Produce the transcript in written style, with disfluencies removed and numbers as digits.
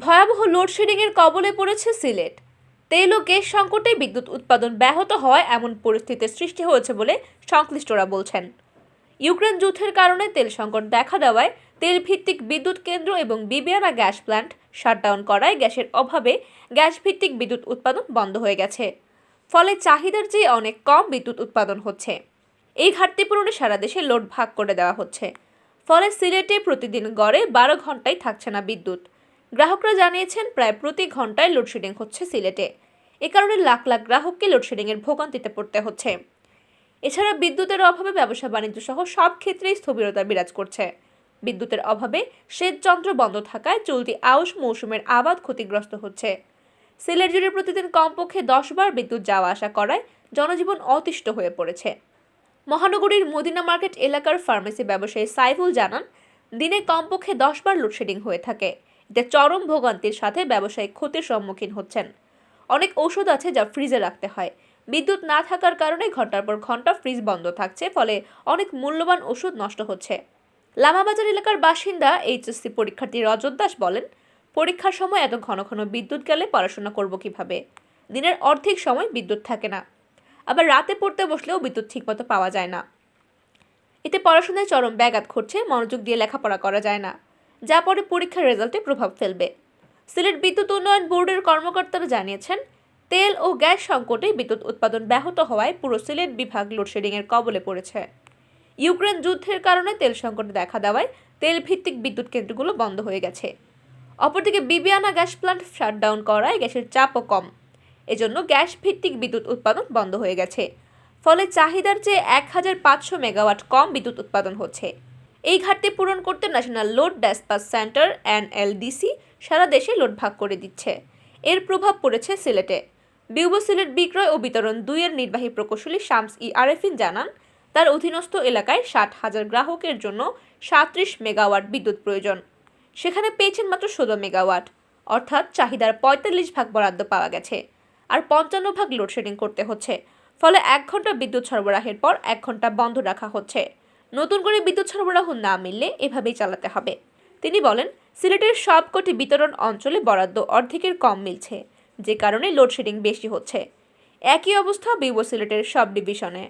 ভয়াবহ লোডশেডিংয়ের কবলে পড়েছে সিলেট। তেল ও গ্যাস সংকটে বিদ্যুৎ উৎপাদন ব্যাহত হওয়ায় এমন পরিস্থিতির সৃষ্টি হয়েছে বলে সংশ্লিষ্টরা বলছেন। ইউক্রেন যুদ্ধের কারণে তেল সংকট দেখা দেওয়ায় তেল ভিত্তিক বিদ্যুৎ কেন্দ্র এবং বিবিয়ানা গ্যাস প্ল্যান্ট শাটডাউন করায় গ্যাসের অভাবে গ্যাস ভিত্তিক বিদ্যুৎ উৎপাদন বন্ধ হয়ে গেছে। ফলে চাহিদার চেয়ে অনেক কম বিদ্যুৎ উৎপাদন হচ্ছে। এই ঘাটতি পূরণে সারা দেশে লোড ভাগ করে দেওয়া হচ্ছে। ফলে সিলেটে প্রতিদিন গড়ে 12 ঘন্টায় থাকছে না বিদ্যুৎ। গ্রাহকরা জানিয়েছেন প্রায় প্রতি ঘন্টায় লোডশেডিং হচ্ছে সিলেটে। এ কারণে লাখ লাখ গ্রাহককে লোডশেডিংয়ের ভোগান্তিতে পড়তে হচ্ছে। এছাড়া বিদ্যুতের অভাবে ব্যবসা বাণিজ্য সহ সব ক্ষেত্রেই স্থবিরতা বিরাজ করছে। বিদ্যুতের অভাবে সেচ যন্ত্র বন্ধ থাকায় চলতি আউশ মৌসুমের আবাদ ক্ষতিগ্রস্ত হচ্ছে। সিলেট জুড়ে প্রতিদিন কমপক্ষে 10 বার বিদ্যুৎ যাওয়া আসা করায় জনজীবন অতিষ্ঠ হয়ে পড়েছে। মহানগরীর মদিনা মার্কেট এলাকার ফার্মেসি ব্যবসায়ী সাইফুল জানান, দিনে কমপক্ষে 10 বার লোডশেডিং হয়ে থাকে। এতে চরম ভোগান্তির সাথে ব্যবসায়িক ক্ষতির সম্মুখীন হচ্ছেন। অনেক ঔষধ আছে যা ফ্রিজে রাখতে হয়। বিদ্যুৎ না থাকার কারণে ঘন্টার পর ঘন্টা ফ্রিজ বন্ধ থাকছে, ফলে অনেক মূল্যবান ওষুধ নষ্ট হচ্ছে। লামাবাজার এলাকার বাসিন্দা এইচএসসি পরীক্ষার্থী রজত দাস বলেন, পরীক্ষার সময় এত ঘন ঘন বিদ্যুৎ গেলে পড়াশোনা করব কিভাবে? দিনের অর্ধেক সময় বিদ্যুৎ থাকে না। আবার রাতে পড়তে বসলেও বিদ্যুৎ ঠিকমতো পাওয়া যায় না। এতে পড়াশোনায় চরম ব্যাঘাত ঘটছে, মনোযোগ দিয়ে লেখাপড়া করা যায় না, যা পরে পরীক্ষার রেজাল্টে প্রভাব ফেলবে। সিলেট বিদ্যুৎ উন্নয়ন বোর্ডের কর্মকর্তারা জানিয়েছেন, তেল ও গ্যাস সংকটে বিদ্যুৎ উৎপাদন ব্যাহত হওয়ায় পুরো সিলেট বিভাগ লোডশেডিংয়ের কবলে পড়েছে। ইউক্রেন যুদ্ধের কারণে তেল সংকট দেখা দেওয়ায় তেল ভিত্তিক বিদ্যুৎ কেন্দ্রগুলো বন্ধ হয়ে গেছে। অপরদিকে বিবিয়ানা গ্যাস প্ল্যান্ট শাটডাউন করায় গ্যাসের চাপও কম। এজন্য গ্যাস ভিত্তিক বিদ্যুৎ উৎপাদন বন্ধ হয়ে গেছে। ফলে চাহিদার চেয়ে 1500 মেগাওয়াট কম বিদ্যুৎ উৎপাদন হচ্ছে। এই ঘাটতি পূরণ করতে ন্যাশনাল লোড ড্যাসপাচ সেন্টার NLDC সারা দেশে লোড ভাগ করে দিচ্ছে। এর প্রভাব পড়েছে সিলেটে। বিউবো সিলেট বিক্রয় ও বিতরণ 2 এর নির্বাহী প্রকৌশলী শামস আরেফিন জানান, তার অধীনস্থ এলাকায় 60,000 গ্রাহকের জন্য 37 মেগাওয়াট বিদ্যুৎ প্রয়োজন। সেখানে পেয়েছেন মাত্র 16 মেগাওয়াট, অর্থাৎ চাহিদার 45 ভাগ বরাদ্দ পাওয়া গেছে, আর 55 ভাগ লোডশেডিং করতে হচ্ছে। ফলে 1 ঘন্টা বিদ্যুৎ সরবরাহের পর 1 ঘন্টা বন্ধ রাখা হচ্ছে। নতুন করে বিদ্যুৎ সরবরাহ না মিললে এভাবেই চালাতে হবে। তিনি বলেন, সিলেটের সবকটি বিতরণ অঞ্চলে বরাদ্দ অর্ধেকের কম মিলছে, যে কারণে লোডশেডিং বেশি হচ্ছে। একই অবস্থা বিউবো সিলেটের সব ডিভিশনে।